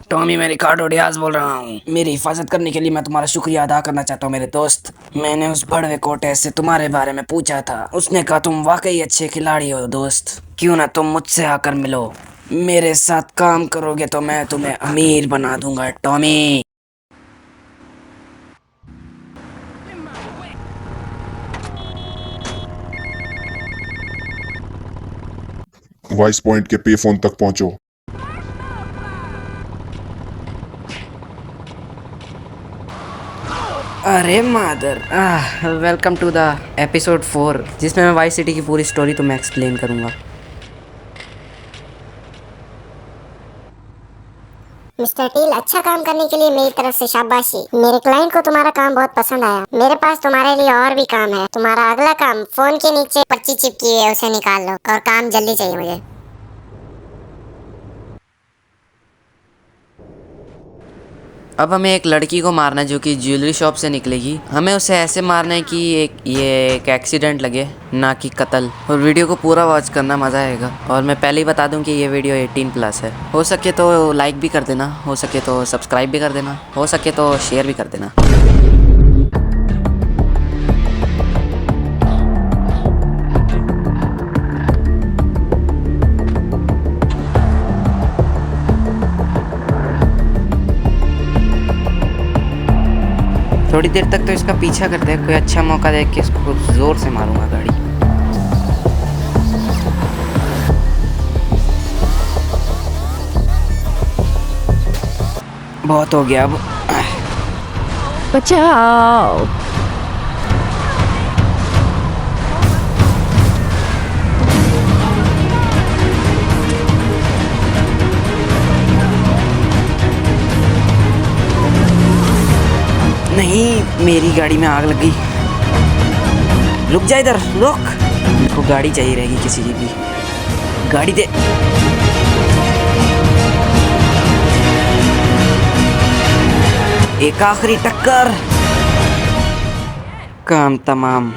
Tommy, मैं रिकार्डो Diaz बोल रहा हूँ। मेरी हिफाजत करने के लिए मैं तुम्हारा शुक्रिया अदा करना चाहता हूँ मेरे दोस्त। मैंने उस बड़वे कोर्टेस से तुम्हारे बारे में पूछा था, उसने कहा तुम वाकई अच्छे खिलाड़ी हो दोस्त। क्यों ना तुम मुझसे आकर मिलो, मेरे साथ काम करोगे तो मैं तुम्हें अमीर बना दूंगा टॉमी। वाइस पॉइंट के पे फोन तक पहुंचो। अरे मादर, वेलकम टू द एपिसोड 4, जिसमें मैं वाइस सिटी की पूरी स्टोरी तुम्हें एक्सप्लेन करूंगा। मिस्टर टील, अच्छा काम करने के लिए मेरी तरफ से शाबाशी। मेरे क्लाइंट को तुम्हारा काम बहुत पसंद आया। मेरे पास तुम्हारे लिए और भी काम है। तुम्हारा अगला काम, फोन के नीचे पर्ची चिपकी है उसे निकाल लो, और काम जल्दी चाहिए मुझे। अब हमें एक लड़की को मारना है जो कि ज्वेलरी शॉप से निकलेगी। हमें उसे ऐसे मारना है कि एक एक्सीडेंट लगे, ना कि कत्ल। और वीडियो को पूरा वॉच करना, मज़ा आएगा। और मैं पहले ही बता दूं कि ये वीडियो 18+ है। हो सके तो लाइक भी कर देना, हो सके तो सब्सक्राइब भी कर देना, हो सके तो शेयर भी कर देना। थोड़ी देर तक तो इसका पीछा करते हैं, कोई अच्छा मौका देख के इसको ज़ोर से मारूंगा गाड़ी। बहुत हो गया अब। बचाओ। नहीं, मेरी गाड़ी में आग लग गई। रुक जा, इधर रुक। को गाड़ी चाहिए रहेगी किसी की भी। गाड़ी दे। एक आखिरी टक्कर, काम तमाम।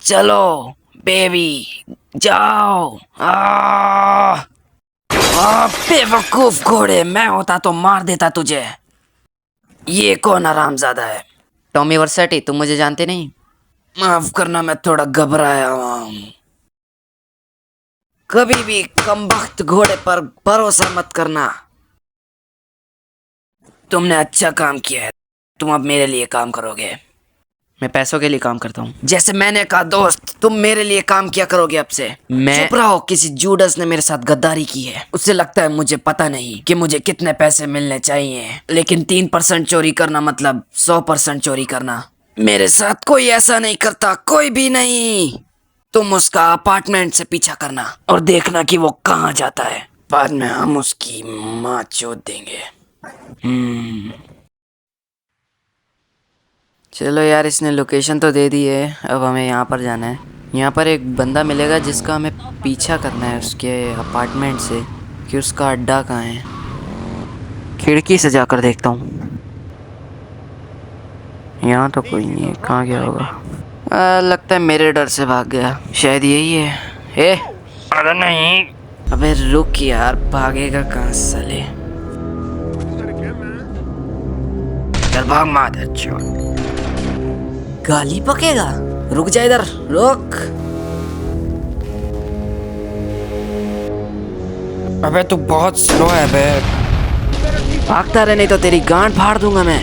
चलो बेबी, जाओ। बेवकूफ घोड़े, मैं होता तो मार देता तुझे। ये कौन हरामजादा है? टॉमी वर्सेटी, तुम मुझे जानते नहीं? माफ करना, मैं थोड़ा घबराया हूँ। कभी भी कमबख्त घोड़े पर भरोसा मत करना। तुमने अच्छा काम किया है, तुम अब मेरे लिए काम करोगे। मैं पैसों के लिए काम करता हूँ, जैसे मैंने कहा दोस्त, तुम मेरे लिए काम किया करोगे अब से। मैं चुप रहो, किसी जूडस ने मेरे साथ गद्दारी की है। उससे लगता है मुझे पता नहीं कि मुझे कितने पैसे मिलने चाहिए, लेकिन 3% चोरी करना मतलब 100% चोरी करना। मेरे साथ कोई ऐसा नहीं करता, कोई भी नहीं। तुम उसका अपार्टमेंट से पीछा करना और देखना कि वो कहाँ जाता है। बाद में हम उसकी माँ चोद देंगे। चलो यार, इसने लोकेशन तो दे दी है, अब हमें यहाँ पर जाना है। यहाँ पर एक बंदा मिलेगा जिसका हमें पीछा करना है उसके अपार्टमेंट से, कि उसका अड्डा कहाँ है। खिड़की से जाकर देखता हूँ। यहाँ तो कोई नहीं है, कहाँ गया होगा? लगता है मेरे डर से भाग गया, शायद यही है। अरे नहीं, अबे रुक यार, भागेगा कहाँ साले? चल भाग मादर चोद। गाली पकेगा, रुक जा, इधर रुक। अबे तू बहुत स्लो है बे, भागता रहे नहीं तो तेरी गांड फाड़ दूंगा मैं।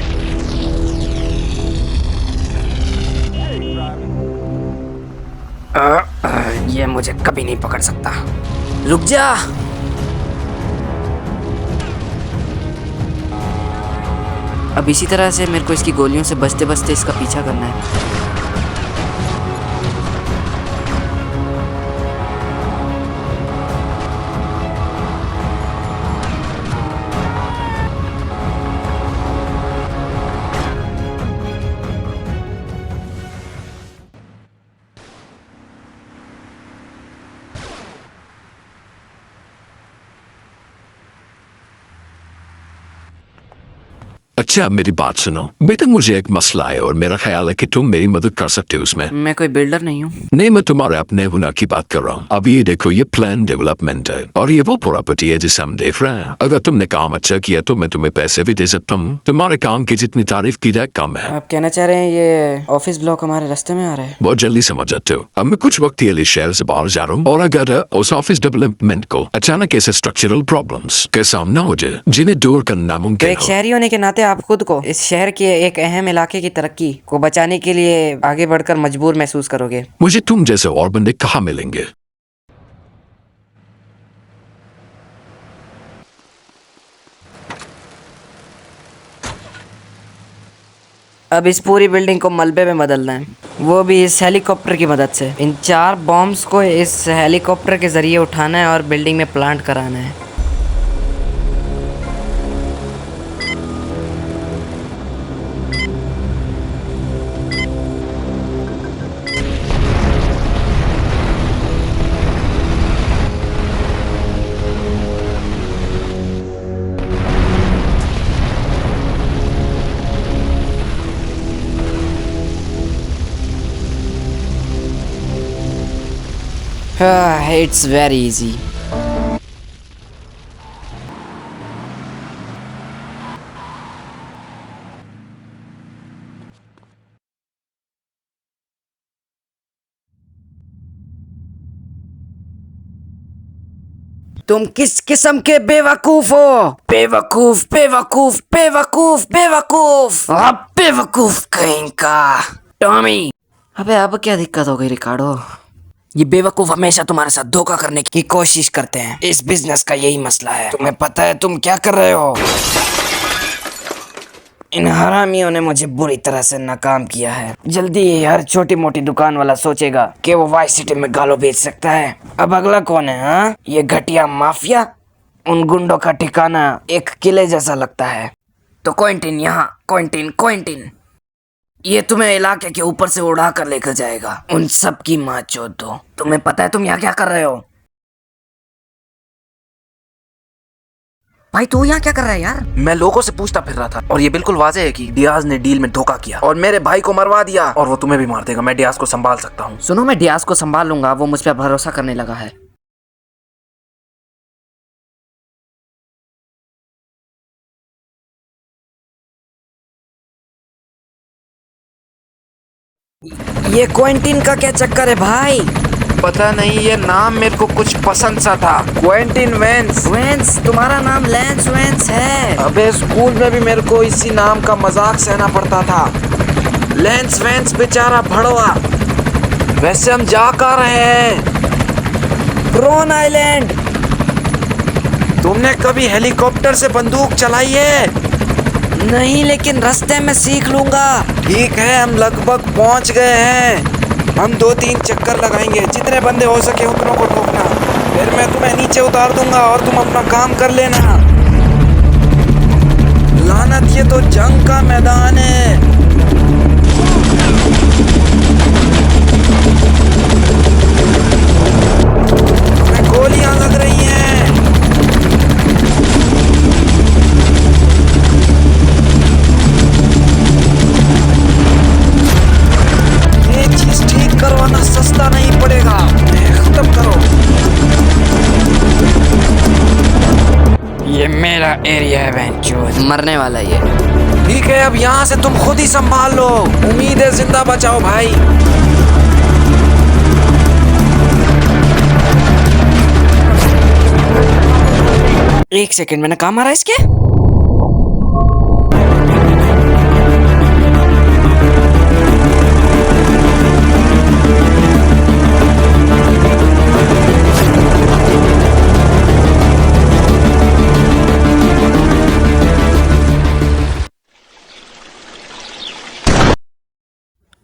ये मुझे कभी नहीं पकड़ सकता, रुक जा। अब इसी तरह से मेरे को इसकी गोलियों से बचते बचते इसका पीछा करना है। अच्छा मेरी बात सुनो बेटा, मुझे एक मसला है और मेरा ख्याल है कि तुम मेरी मदद कर सकते हो उसमें। मैं कोई बिल्डर नहीं हूँ। नहीं, मैं तुम्हारे अपने हुनर की बात कर रहा हूँ। अब ये देखो, ये प्लान डेवलपमेंट है और ये वो प्रॉपर्टी है जिसे हम देख रहे हैं। अगर तुमने काम अच्छा किया तो मैं तुम्हें पैसे भी दे सकता हूँ। तुम्हारे काम की जितनी तारीफ की जाए कम है। आप कहना चाह रहे हैं ये ऑफिस ब्लॉक हमारे रास्ते में आ रहा है? बहुत जल्दी समझ जाते हो। अब मैं कुछ वक्त के लिए शहर से बाहर जा रहा हूँ और अगर उस ऑफिस डेवलपमेंट को अचानक ऐसे स्ट्रक्चरल प्रॉब्लम्स के सामना हो जाए जिन्हें दूर करना तो नामुमकिन एक हो, शहरी होने के नाते आप खुद को इस शहर के एक अहम इलाके की तरक्की को बचाने के लिए आगे बढ़कर मजबूर महसूस करोगे। मुझे तुम जैसे और बंदे कहाँ मिलेंगे? अब इस पूरी बिल्डिंग को मलबे में बदलना है, वो भी इस हेलीकॉप्टर की मदद से। इन 4 बॉम्ब्स को इस हेलीकॉप्टर के जरिए उठाना है और बिल्डिंग में प्लांट कराना है। It's very easy. तुम किस किस्म के बेवकूफ हो? बेवकूफ बेवकूफ बेवकूफ बेवकूफ, अब बेवकूफ कहीं का। टॉमी, अबे अब क्या दिक्कत हो गई रिकार्डो? ये बेवकूफ हमेशा तुम्हारे साथ धोखा करने की कोशिश करते हैं। इस बिजनेस का यही मसला है। तुम्हें पता है तुम क्या कर रहे हो? इन हरामियों ने मुझे बुरी तरह से नाकाम किया है। जल्दी ही हर छोटी मोटी दुकान वाला सोचेगा कि वो वाइस सिटी में गालो बेच सकता है। अब अगला कौन है? हाँ, ये घटिया माफिया। उन गुंडों का ठिकाना एक किले जैसा लगता है। तो क्विंटिन यहाँ, क्विंटिन क्विंटिन, ये तुम्हें इलाके के ऊपर से उड़ा कर लेकर जाएगा। उन सब की माँ चोद दो। तुम्हें पता है तुम यहाँ क्या कर रहे हो? भाई तू यहाँ क्या कर रहा है यार? मैं लोगों से पूछता फिर रहा था और ये बिल्कुल वाज़ेह है कि डियाज ने डील में धोखा किया और मेरे भाई को मरवा दिया और वो तुम्हें भी मार देगा। मैं डियाज को संभाल सकता हूँ। सुनो, मैं डियाज को संभाल लूंगा, वो मुझ पर भरोसा करने लगा है। ये क्विंटिन का क्या चक्कर है भाई? पता नहीं, ये नाम मेरे को कुछ पसंद सा था। Quentin Vance. वेंस? तुम्हारा नाम लैंस वेंस है? अबे स्कूल में भी मेरे को इसी नाम का मजाक सहना पड़ता था। लैंस वेंस बेचारा भड़वा। वैसे हम जा कहाँ रहे हैं? Bron Island. तुमने कभी हेलीकॉप्टर से बंदूक चलाई है? नहीं, लेकिन रास्ते में सीख लूंगा। ठीक है, हम लगभग पहुंच गए हैं। हम 2-3 चक्कर लगाएंगे। जितने बंदे हो सके उतनों को ठोकना, फिर मैं तुम्हें नीचे उतार दूंगा और तुम अपना काम कर लेना। लानत, ये तो जंग का मैदान है। हमें गोलियां लग रही हैं। करवाना सस्ता नहीं पड़ेगा। खत्म करो। ये मेरा एरिया है बेंचोद। मरने वाला ये। ठीक है, अब यहाँ से तुम खुद ही संभाल लो। उम्मीद है जिंदा बचाओ भाई। एक सेकंड, मैंने कहा मारा इसके?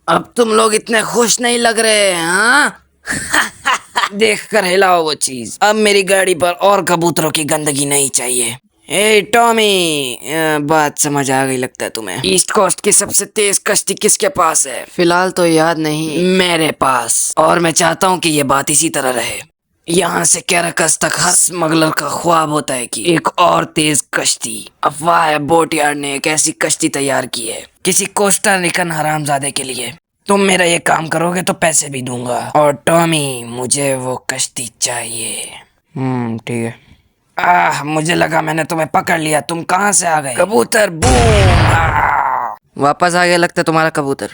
अब तुम लोग इतने खुश नहीं लग रहे हैं, हाँ? देख कर हिलाओ वो चीज। अब मेरी गाड़ी पर और कबूतरों की गंदगी नहीं चाहिए। ए टॉमी, बात समझ आ गई लगता है तुम्हें। ईस्ट कोस्ट की सबसे तेज कश्ती किसके पास है? फिलहाल तो याद नहीं। मेरे पास। और मैं चाहता हूँ कि ये बात इसी तरह रहे। यहाँ से कैराकस तक हर स्मगलर का ख्वाब होता है कि एक और तेज कश्ती। अफवाह है बोटयार्ड ने एक ऐसी कश्ती तैयार की है किसी कोस्टा रिकन हरामजादे के लिए। तुम मेरा ये काम करोगे तो पैसे भी दूंगा। और टॉमी, मुझे वो कश्ती चाहिए। ठीक है। मुझे लगा मैंने तुम्हें पकड़ लिया। तुम कहाँ से आ गए? कबूतर बूम। वापस आ गया लगता है तुम्हारा कबूतर।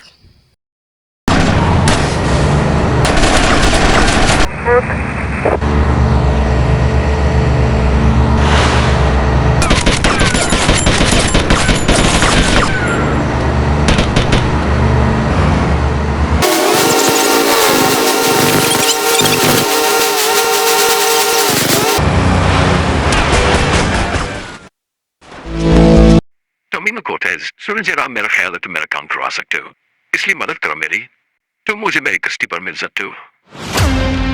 टोमिनो कोर्टेज, सुनो जरा, मेरा ख्याल है तुम मेरा काम करवा सकते हो, इसलिए मदद करो मेरी। तुम मुझे मेरी कश्ती पर मिल सकते हो।